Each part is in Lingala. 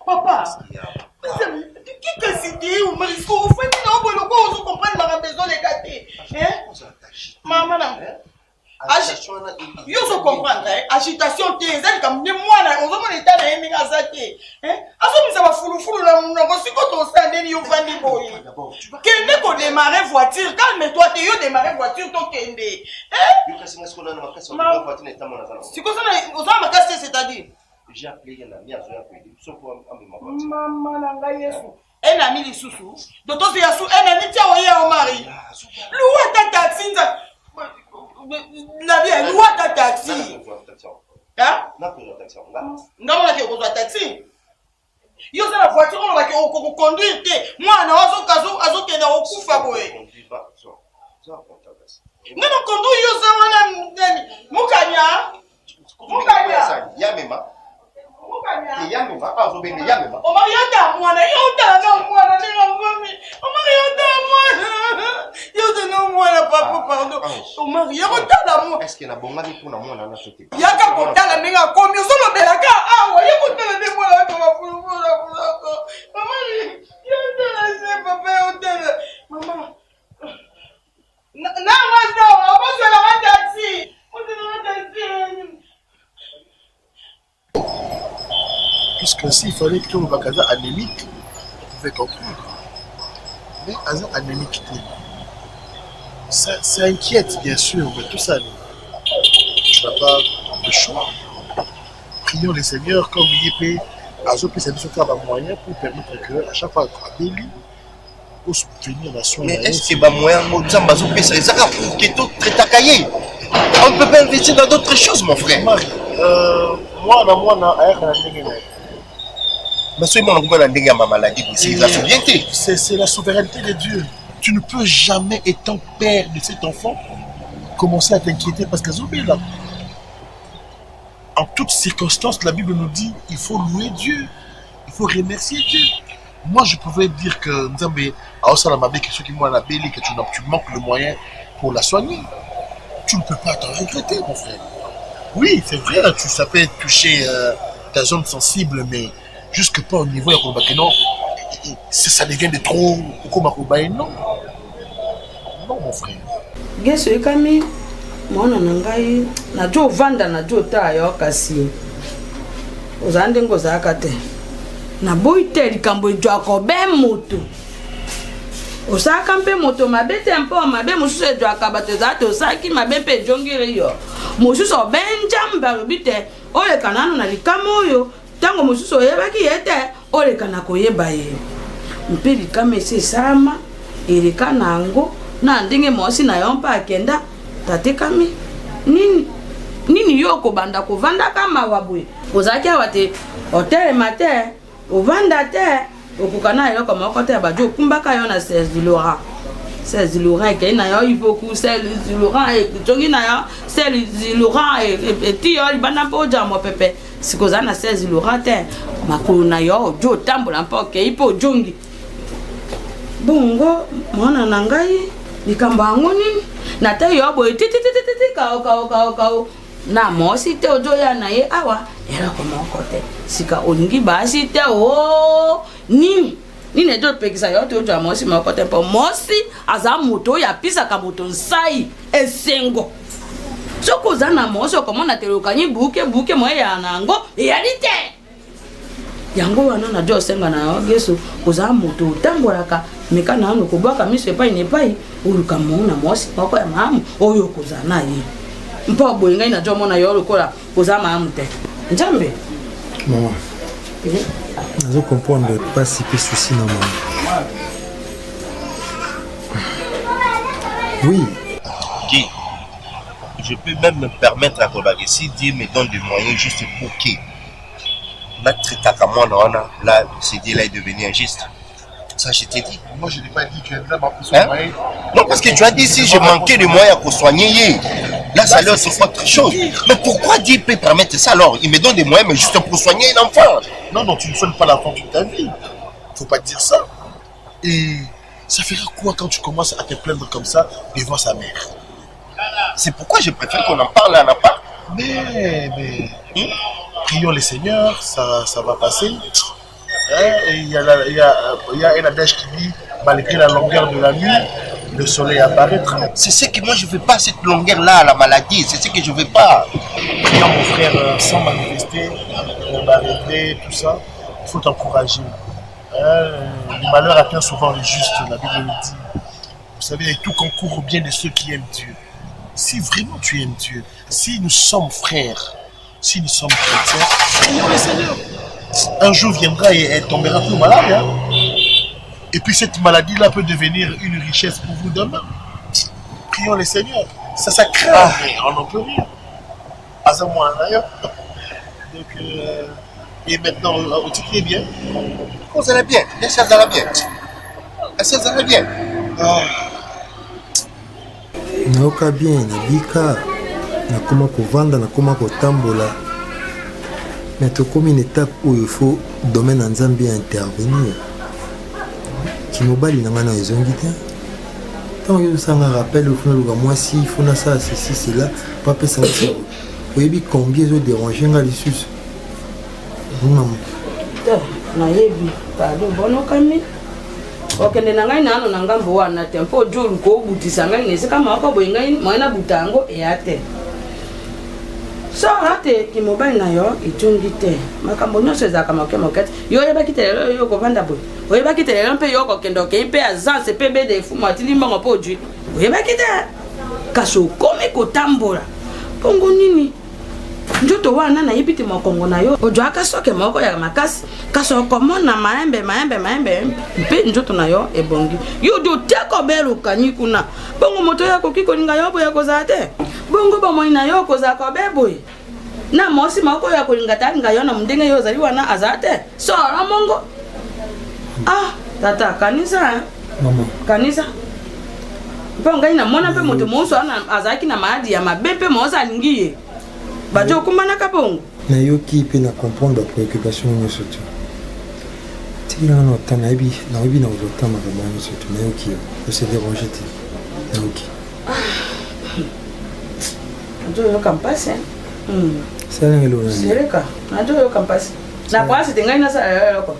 Papa, qui que c'est dit ou Marisco, au fait, on comprend ma maison les gâtés. Maman, yo so comprendre agitation te ezali comme ni mwana ozomona eta na yeminga azate azomisa ba fulufulu na munoko siko to sandeni yo vandi boyi kende ko démarrer voiture calme-toi te yo démarrer voiture to kende yo kasi ngasko na makasi on voiture na tamona kana siko sana ozama makasi c'est-à-dire j'ai appelé na mi azo ya kweli so ko ambi mama na ngai Yesu un ami lisusu doto se yasu un ami tia oya o mari luwa ta taxi nza la vie loi ta taxi hein non on a que besoin taxi yo ça la voiture on va que conduire te moi na azo kenda okufa boye non conduire yo ça wana mukanya yamema yamema azo bende yamema o mariata mwana yo ta na mwana ni ngomi o mariata mwana yo ta na mwana papa pardon o mariata la mwana est-ce que na bonga ni pona mwana na sote yaka kotala ninga komi solo belaka awa yo kotala ni mwana to mafulufula kulako mama yo ta na se papa yo ta mama na mazo abozo la taxi puisque s'il fallait que tout le monde anémique, vous pouvez comprendre. Mais Aza anémique, ça inquiète bien sûr, mais tout ça, tu n'as pas le choix. Prions les seigneurs comme il peut, Azo peut s'habiller sur un moyen pour permettre que à chaque fois qu'on délit, pour soutenir la soin. Mais est-ce que moyen Azo peut s'habiller pour que tout très tacaillé? On ne peut pas investir dans d'autres choses, mon frère. Moi, c'est la souveraineté de Dieu. Tu ne peux jamais, étant père de cet enfant, commencer à t'inquiéter parce qu'ils ont oublié là. En toutes circonstances, la Bible nous dit il faut louer Dieu, il faut remercier Dieu. Moi, je pouvais dire que tu manques le moyen pour la soigner. Tu ne peux pas t'en regretter, mon frère. Oui, c'est vrai, ça peut toucher ta zone sensible, mais jusque pas au niveau de non, ça devient de trop. Non, non, mon frère. Gesso ekami mwana nangai na jo vanda na jo ta yo kasi ozande ngoza akate na boite likambo jo ko be moto osaka mpe moto mabete mpo mabe mususu jo akabato za to saki mabe pe jongire yo mususu benjamba bite ole kanano na likamo yo tango mususu yebaki yete ole kana koyeba ye mpe likame se sama eleka nango na ndenge mosi na yo mpa akenda tatekami nini yo kobanda kovanda kama wabwe ozaki awate hotel mate ovanda te okukana yo kama kote abajo kumbaka yo na 16 Laurent 16 Laurent ke na yo iboku 16 Laurent e jongi na yo 16 Laurent e ti yo libana po jamo pepe sikoza na 16 Laurent te makulu na yo jo tambola mpo ke ipo jongi bongo mwana nangai likamba ngo nini na te yo boy titi kao na mosi te ojo ya na ye awa era koma kote sika olingi basi te o nini ejo pekisa yo te ojo mosi makote po mosi aza moto ya pisa ka moto nsai esengo soko za na mosi okomona te lokanyi buke moye ya nango realite yango wana na jo senga na yo geso oza moto tambolaka meka na no kobwaka miso epai nepai oluka mona mosi moko ya mamu oyo koza na ye mpo boye ngai na jo mona yo lokola koza mamu te njambe maman je comprends pas si peu souci na maman oui Guy, je peux même me permettre à remarquer si Dieu me donne des moyens juste pour que notre takamon là ce Dieu là est devenu injuste. Ça, je t'ai dit. Moi, je n'ai pas dit que là, hein? Non, parce que tu as dit si je manquais de moyens pour soigner, là, ça leur c'est autre chose. Mais pourquoi Dieu peut permettre ça alors? Il me donne des moyens, mais juste pour soigner un enfant. Non, tu ne soignes pas l'enfant toute ta vie. Il ne faut pas dire ça. Et ça ferait quoi quand tu commences à te plaindre comme ça devant sa mère? C'est pourquoi je préfère qu'on en parle à la part. Mais prions les seigneurs, ça va passer. Il y a un adage qui dit, malgré la longueur de la nuit, le soleil apparaîtra. C'est ce que moi je veux pas, cette longueur-là, la maladie. C'est ce que je veux pas. Quand mon frère, sans manifester, on va régler tout ça, il faut t'encourager. Le malheur atteint souvent les justes, la Bible le dit. Vous savez, tout concourt au bien de ceux qui aiment Dieu. Si vraiment tu aimes Dieu, si nous sommes frères, si nous sommes chrétiens, prions le Seigneur. Un jour viendra et elle tombera plus malade. Hein? Et puis cette maladie-là peut devenir une richesse pour vous demain. Prions le Seigneur. Ça craint, mais on n'en peut rien. À ce moment d'ailleurs. Donc, et maintenant, on dit qu'il est bien. Oh, ça va bien. Ça va bien. Ça va bien. naoka bien nabika nakoma kovanda nakoma kotambola mais tokomi une étape où il faut domaine ya nzambe ya intervenir kimobali na nga na ezongi te ntango yozosanga rappel ofuna luka mwasi ifuna sala ceci cela papesanga oyebi combien ezodérange nga lisusu nayebi pardon bonokami okende na ngai nano na ngambo wana te mpo jolu ko butisa ngai nesika moko boye ngai mwana butango eya te so ate kimobali na yo itungi te makambo nyonso ezalaka moke te yo oyebaki te lelo yo kovanda boye oyebaki te lelo mpe yo kokende okei mpe agence mpe bede efumu atili mbongo mpo ojwi oyebaki te kasi okomi kotambola mpongo nini njoto wana nayebi te mokongo na yo ojwaka soke moko ya makasi kasi okomona maembe mpe njoto na yo ebongi yo dio te kobelukanyi kuna bongo moto ya koki kolinga yo boye kozala te bongo bomoi na yo kozala kobe boye na mosi moko ya kolinga talinga yo na ndenge yo ozali wana azala te sora mongo tata kanisa kanisa mpo ngai namona mpe moto moso azalaki na maladi ya mabe mpe mozo alingi ye bajo kumanaka bongo nayoki mpe na comprendre bapréoccupation nyonso te tikilanga na ota nayebi na kozota makambo nyonso te nayoki yo ose dérange te nayoki nazoyoka mpasi salange elona sereka nazoyoka mpasi na kwasi te ngai nasala yoloko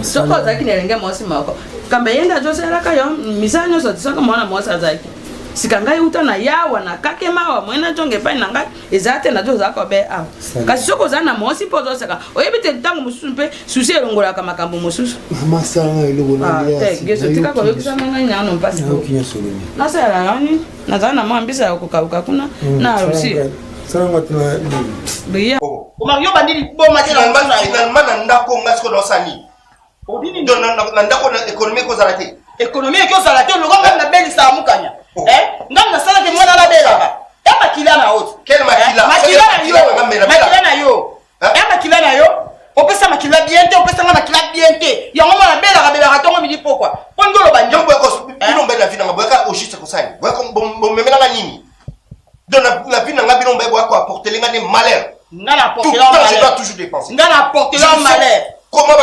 soko ozalaki na elenge mwasi moko kambe yende azosalaka yo misala nyonso te soko mwana mwasi azalaki sika ngai uta na yawa na kakema wa mwena jonge epai na ngai ezala te nazo ozala kobe awa kasi soki ozala na mwasi mpo ozoseka oyebi te ntango mosusu mpe susi elongolaka makambo mosusu masalanga eloko geso tika koyokisana ngai nano mpasi nasala yani nazala na mwa mbisa ya kokauka kuna na rusi salanga tena biya Mario bandili boma te na mbana finalement na ndako ngasiko dosani obini na ndako na économie kozala te économie qui ozala te lokonga na beli sa mukanya ngam na sala ke mwana la bela ya makila na haute quel makila makila na yo ya makila na yo opesa makila bien te opesa makila bien te yango mwana bela kabela katongo midi pourquoi pondolo banjo ko bino mbela vina ngaboka o juste kosani bwako bomemela nga nini donc la vie na ngabino mbebo ko apporter lenga des malheurs ngana apporter leur malheur je dois toujours dépenser ngana apporter leur malheur comment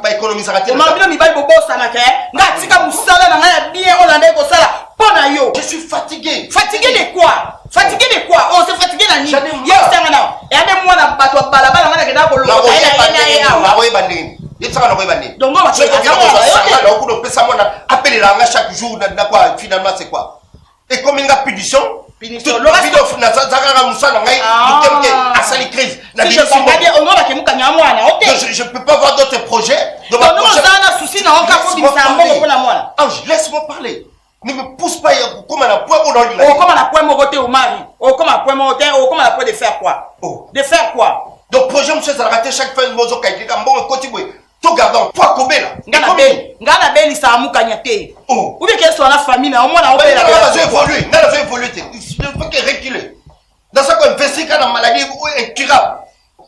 va économiser rater comment bino mibali bobosa na ke ngatika musala na ngaya bien olanda ko sala pona yo je suis fatigué de quoi on se fatigué na ni yesanga na ya be mwana bato balabala ngana ke dako lo na oyeba ndeni yetsaka na oyeba ndeni donc on va faire na okuno pesa mwana appeler nga chaque jour na quoi finalement c'est quoi et comme une punition le vidéo na zaka musala ngai mutemke asali crise na je comprends bien on va ke mukanya mwana OK je peux pas avoir d'autres projets de ma projet na souci na oka ko bimisa mbongo pona mwana Ange laisse-moi parler ne me pousse pas comme un point au nom de oh comme un point mogoté au mari oh comme un point mogoté oh comme un point de faire quoi de faire quoi donc projet monsieur ça raté chaque fin de mois au kaiki mbongo kotibwe to gardons toi kobela ngana beli sa mukanya te ou bien qu'elle soit la famille na au moins na obela na zo évoluer il faut que reculer dans ça qu'on investit dans la maladie incurable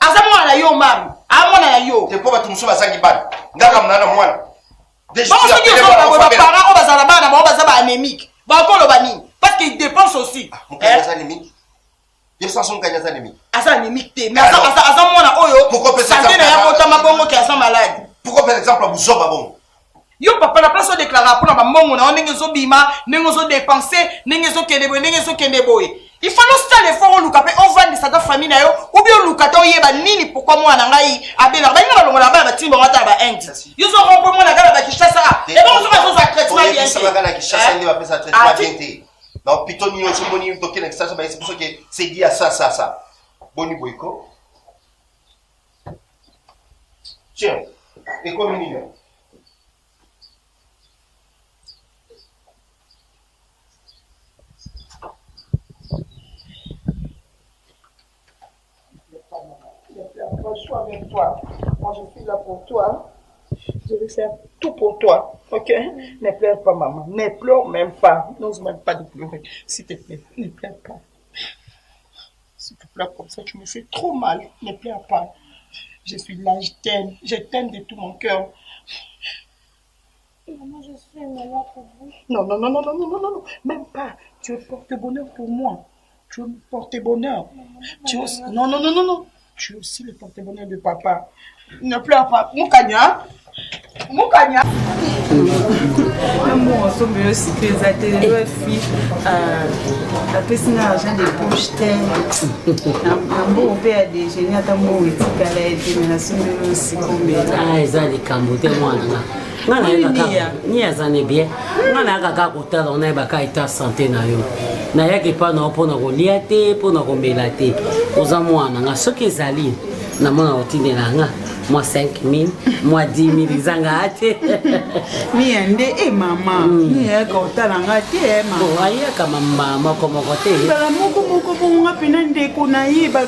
azamwa na yo mari amona na yo te po batumso basangi bana ngaka mnana mwana déjà parents on bazala bana ba bazaba anémique ba ko lo bani parce qu'il dépense aussi anémique il sans son gagner anémique asa anémique te mais asa mwana oyo santé na ya kota mabongo ki asa malade pourquoi par exemple vous bon yo papa na place de déclarer pour na mbongo na ndenge zo bima ndenge zo dépenser ndenge zo kende boy il faut nous faire l'effort on luka pe on vend sa famille na yo ou ou bien lukata oyeba nini pourquoi moi na ngai abela ba ngala longola ba timba wata ba ent yo so ko moi na kala ba Kinshasa et bon so ça traitement bien ça va na Kinshasa ndi ba pesa traitement bien té non pitoni yo so boni toke na Kinshasa ba c'est pour ça que c'est dit à ça boni boyko tiens et comme ni Je suis avec toi. Moi, je suis là pour toi. Je vais faire tout pour toi. Ok? Ne pleure pas, maman. Ne pleure même pas. N'ose même pas de pleurer. S'il te plaît, ne pleure pas. Si tu pleures comme ça, tu me fais trop mal. Ne pleure pas. Je suis là, je t'aime. Je t'aime de tout mon cœur. Maman, je suis maman pour vous. Non. Même pas. Tu es porte-bonheur pour moi. Tu es porte-bonheur. Non. Tu es aussi le porte-bonheur de papa. Ne pleure pas. Moukanya. Bon, on sommes aussi très attelés. La personne a l'argent de poche. Un bon père de génie à ta mot et tu as été menacé aussi comme ah, ils ont des cambotés, moi. Ni azane bien ngana kaka kotala on a baka état santé na yo na yake pa na pona ko liate pona ko melate oza mwana nga soki ezali na mona otindela nga moi 5000 moi 10000 izanga ate ni ende mama ni yaka otala nga te mama ayaka mama comme côté bala moko bonga pena ndeko na ye ba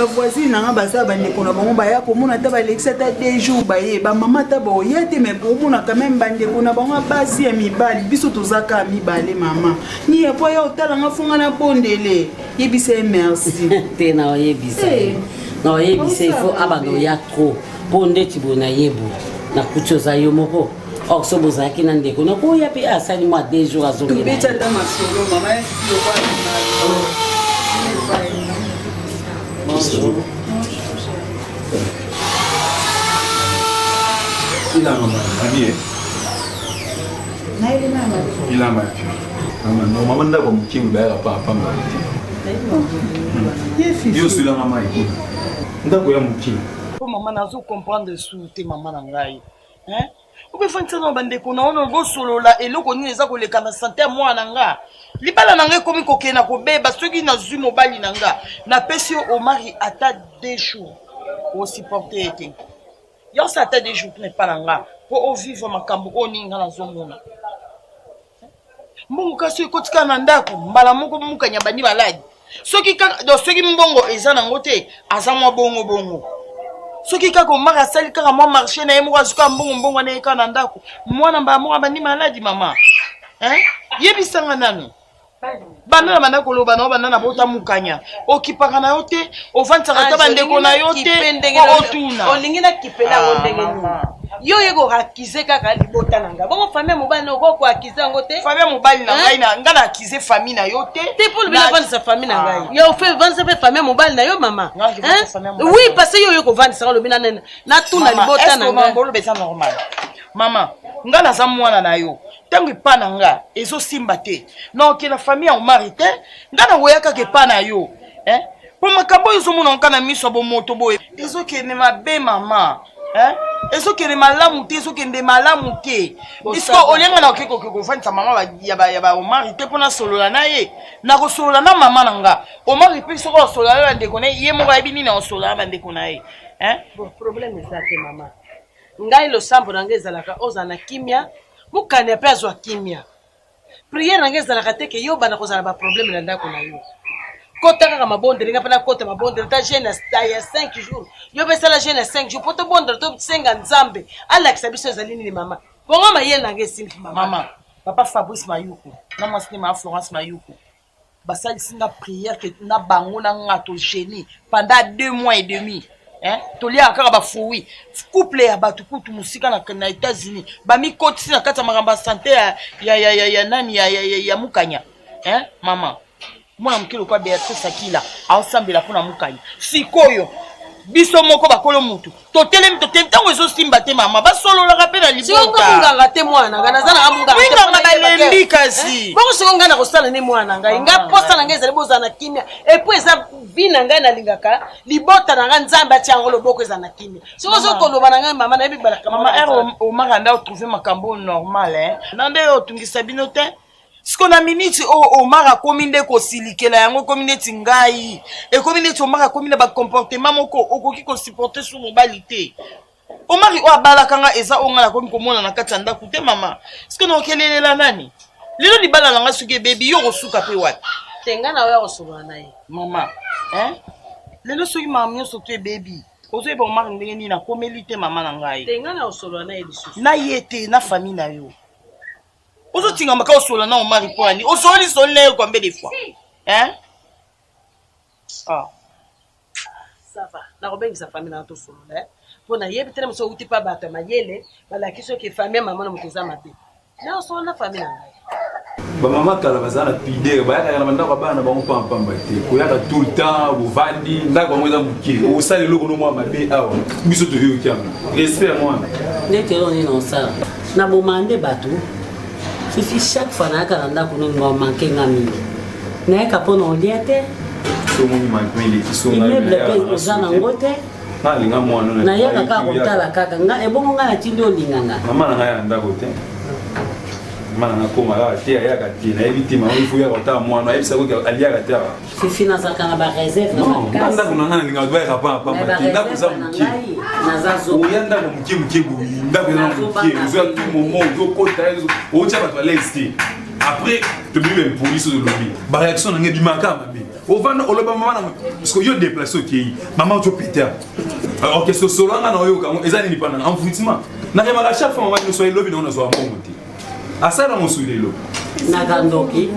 voisine nga baza ba ndeko na bongo ba ya ko mona ta ba lexa ta 2 jours ba ye ba mama ta ba oyate mais pour mona quand même ba ndeko na bongo basi ya mibali biso tozaka mibale mama ni ya po ya otala nga funga na bondele yebise merci te na oyebise na oyebise il faut abano ya trop bonde tibona yebo na kuchoza yo moko okso bozaki na ndeko na ko ya pe asali moi 2 jours azongi beta ta masolo mama yo kwa il a maman habillé il a ma fille maman ndako mkimu ba papa mba yo suis la maman écoute ndako ya mkimu pour maman nazo comprendre sous te maman na ngai hein obe fantsa na bande ko na ono go solola eloko nini eza ko leka na santé ya mwana nga libala na ngai komi kokena ko beba soki na zwi mobali na nga na pesi au mari ata 2 jours au supporter ete yo sa ata 2 jours ne pas na nga pour vivre makambo oninga na zomona mbongo kasi ekotika na ndako mbala moko mukanya bani baladi soki mbongo eza nango te aza mwa bongo soki kaka omaka asali kaka mwa marché na ye moko azuka mbongo na ye kaka na ndako mwana mbala moko bandi maladi mama yebisanga nanu bana na banda koloba na banda na bota mukanya okipaka na yo te ovandisaka ta bandeko na yo te otuna olingi na kipela ngo ndenge nini yo yeko hakize kaka libota nanga bongo famille mobali oko ko hakize ngo te famille mobali na ngai na ngana hakize famille na yo te te pour bien vendre sa famille na ngai yo fait vendre sa famille mobali na yo mama oui parce que yo yeko vendre sa lo bina na tuna libota nanga est-ce que ngolo beza normal mama ngana za mwana na yo tango epa na nga ezosimba te na okela famille ya omari te nga na woya kaka epa na yo po makambo oyo ozomona nka na miso ya bomoto boye ezokende mabe mama ezokende malamu te ezokende malamu te iske olianga na okeke kofandisa mama ya baomari te mpona solola na ye nakosolola na mama na nga omari mpe soko osolola yo bandeko na ye ye moko ayebi nini osolola na bandeko na ye problème eza te mama ngai losambo na ngai ezalaka ozala na kimia mukani ape azwa kimia priere na ngai ezalaka te ke yo bana kozala baproblème na ndako na yo kota kaka mabondeli nga mpena kota mabondeli ta jeune ya 5 jours yo pesala jeune ya 5 jours po tobondela tosenga nzambe alakisa biso ezali nini mama bongo mayele na ngai esimbi mama papa Fabrice Mayuku na mwasi ne ma Florence Mayuku basalisi nga priere ke na bango na nga to génie pendant 2 mois et demi tolia kaka bafuwi couple ya bato kutu musika na États-Unis bamikotisi na kati ya makambo ya santé ya nani ya mukanya mama mwana mokili kwa Beatrice Akila aosambela mpona mukanya sikoyo biso moko bakolo mutu totelemi ntango ezosimba te mama basololaka mpe na libotanganga te mwana ngai naza nanga munganga balembi kasi bongo soko ngai nakosala ne mwana ngai ngai posa na ngai ezali bozala na kimia epui eza vi na ngai nalingaka libota na ngai nzambe atia yango loboko eza na kimia soko ozokoloba na ngai mama nayebi balaka mama ere omaka nda otrouve makambo normal nande otungisa bino te siko na miniti omaka akomi nde kosilikela yango ekomi neti ngai ekomi neti omaka akomi na bacomportement moko okoki kosupporte sur mobali te omaki oyo abalaka nga eza oyo nga nakomi komona na kati ya ndako te mama siko na okelelela nani lelo libala na nga soki ebebi yo kosuka mpe wapi te ngai na oyo akosolola na ye mama lelo soki mama nyonso to ebebi ozoyeba omaki ndenge nini nakomeli te mama na ngai te ngai na osolola na ye lisusu na ye te na famille na yo ozotinga maka osola na omari mpo ani osoli soli na ye combien de fois sava nakobengisa famille na tosolola mpo nayebi tele moso outi mpa bato ya mayele balaki soki famille mama na moto eza mabe na osolola na famille na ngai bamama kala bazala na pidere bayakaka na bandako ya bana bango pampamba te koyaka tout le temps bovandi ndako bango eza moke osala eloko no mwa mabe awa biso toyoki yango respect mwana ndeti elo nini osala na bomande bato fifi chaque fois nayaka na ndako nongo manke nga mingi nayaka mpo na olia te imeble mpe oza nango te nalinga mwana nayaka kaka kotala kaka nga ebongo nga natindi olinganga mama na ngai ya ndako te mama na nga koma kaka te ayaka te nayebi te mama ifo yaka otala mwana ayebisa koki aliaka te awa fifi nazalaka na bareserve na ndako na ngai nalinga bayaka pamba te ndako eza moke oya ndako moke boyi ndako eza moke ozoya tu momo ozokota otia bato alaise te après tobimi bempolisi ozolobi baréaction na ngai ebimaka mabe ovanda oloba mama na parce que yo déplace okei mama otopeta ok sosolanga na oyoka ngo eza nini pana envoûtement nakemaka chaque fois mama nyonso elobi nango nazwa mbongo te asala mosu lelo nakandoki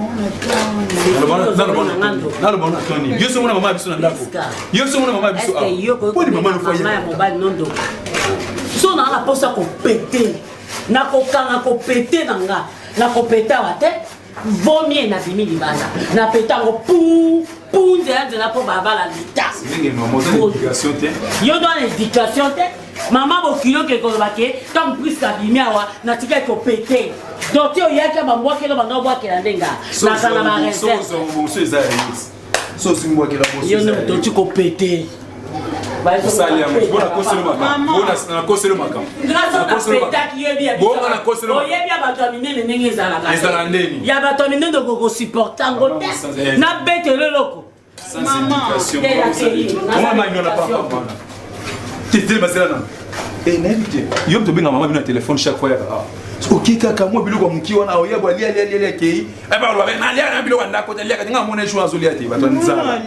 nalobana toni yo somona mama ya biso na ndako yo somona mama ya biso poni mama ya mobali nondoko so nanga na mposa kopete nakokanga kopete na nga nakopeta awa te vomie na bimi libanda napeta yango pu nzela mpo babala litasi yo doa na éducation te mama bokilo ke kolobake ntango priske abimi awa natikaki kopete donc te oyaki bambwakelo banga obwakela ndenga nakanga bareserve yo nde moto oti kopete oyebi ya bato ya minene ndenge ezalaka ya bato ya minene okokosupporte yango te nabetelo eloko yo tobenga mama bino na telefone chaque fois yaka oki kaka mwa biloko ya moki wana oyeba lialialiali akei ebalobabenaliaka biloko ya ndako te aliaka te nga namona ejour azolia te bato ya nzala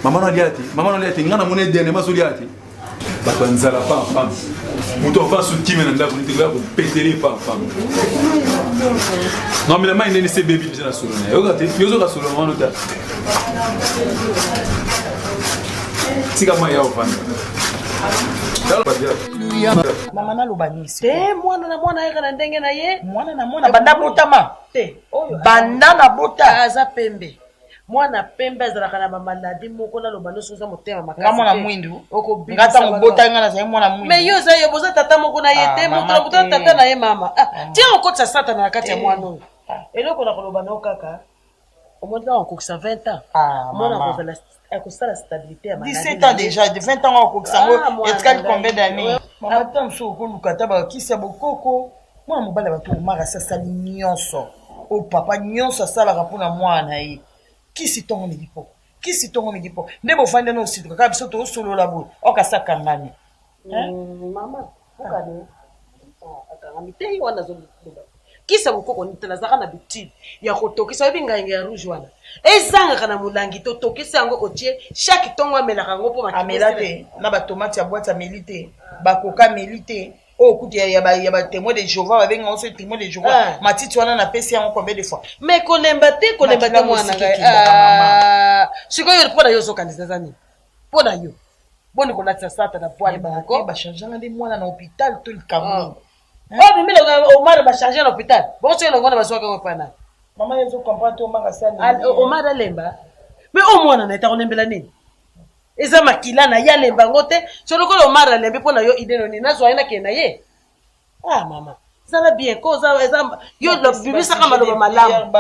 mama no alia te mama no alia te nga namona edernema azolia te bato ya nzala pampam moto avance okime na ndako nete koya kopetele pampam non mais la mai ndeni se bebi mpenza na solo na ye oyoka te yozoka solo mama no ta tika mwa ya ovanda mama naloba nisi te mwana na mwana ayaka na ndenge na ye mwana na mwana banda botama te banda na bota aza pembe mwana pembe azalaka na bamaladi moko naloba nyonso oza motema makasi nga mwana mwindu nga ntango bota nga nazali mwana mwindu mais yo oza yo boza tata moko na ye te moto na moto tata na ye mama tia okotisa satana na kati ya mwana oyo eloko na koloba nao kaka omoni kaka okokisa 20 ans mwana kozala akosala stabilité ya 17 ans déjà de 20 ans okokisa ngo etikali combien d'années mama ta mosu okoluka ta bakisi ya bokoko mwana mobali bato omaka asasali nyonso o papa nyonso asalaka mpona mwana na ye kisi ntongo milipo kisi ntongo milipo nde bofandi na osituka kaka biso toosolola boye okasakangani mama okane akangami te wana azoloba kisa bokoko nitela azalaka na bitile ya kotokisa oyebi ngainga ya rouge wana ezangaka na molangi totokisa yango otie chaque ntongo amelaka yango mpo amela te na batomate ya boite ameli te bakoka ameli te oyo kuti ya batémoin de Jéhovah babenga yango so témoin de Jéhovah matiti wana napesi yango combien de fois mais kolemba te mwana ngai sikoyo mpo na yo ozokanisa eza nini mpo na yo boni kolatisa sata na poile bango bachangeanga nde mwana na hôpital to likambo oyo bimile omar bachange na hôpital bonso elongo na bazwaka yango mpana mama yezo comprendre to omanga sali omar alemba mais o mwana na eta kolembela nini eza makila na ya lembango te solokola Omar alembi mpo na yo ide noni nazwa ye nakende na ye ah mama zala bien ko eza yo bibisaka maloba malamu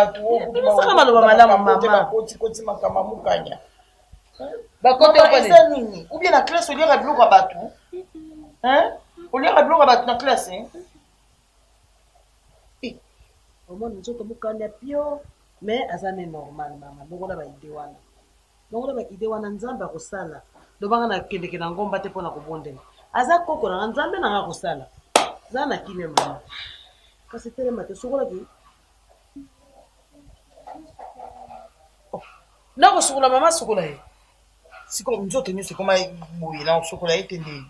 bibisaka maloba malamu mama koti makama mukanya bakote eza nini ou bien na classe oliaka biloko ya bato oliaka biloko ya bato na classe omoni nzoto mokanda pio mais aza ne normal mama longola baide wana longola baide wana nzambe akosala lobanga na kendeke na ngomba te mpona kobondela aza koko nanga nzambe nanga kosala za na kimia mama kasi telema te sokolaki nakosokola mama sokola ye siko nzoto nyonso ekoma boye na osokola ye te ndeni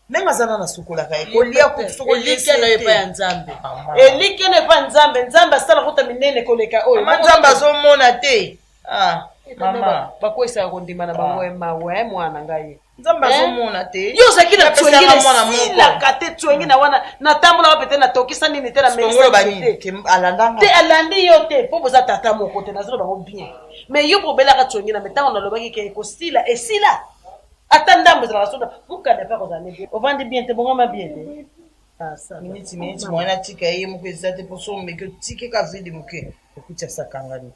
ndenge azana na sokolaka ye kolia elikeno epa ya nzambe elikeno epa ya nzambe nzambe asala kota minene koleka oyo nzambe azomona te mama bakwesaka kondima na bango mawe mwana ngai nzambe azomona te yo ozalaki na tswengine silaka te tswengine wana natambolaka pete natokisa nini te na te alandi yo te mpo boza tata moko te nazolo bango bien mais yo probelaka tswengina me ntango nalobaki ke ekosila esila ata ndambo ezalaka soda mokanda mpe kozala bien ovandi bien te bongoma bien te miniti mwana tika ye moko eza te mposo omeki otikeka vidi moke okuti asakangani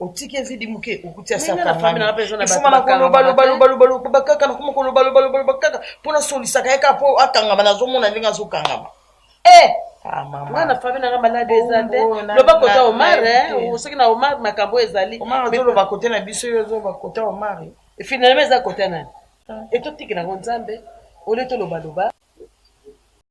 otike vidi moke okuti asakangani kolobalobalobalobaloba bakaka nakoma kolobalobaloba bakaka mpona solisaka ye kaka mpo akangama nazomona ndenge azokangama mwana fami nanga malade eza te loba kota Omar soki na Omar makambo ezali Omar azoloba kote na biso yo ozoloba kota Omar finalement eza kota nani etotikela ngo nzambe ole tolobaloba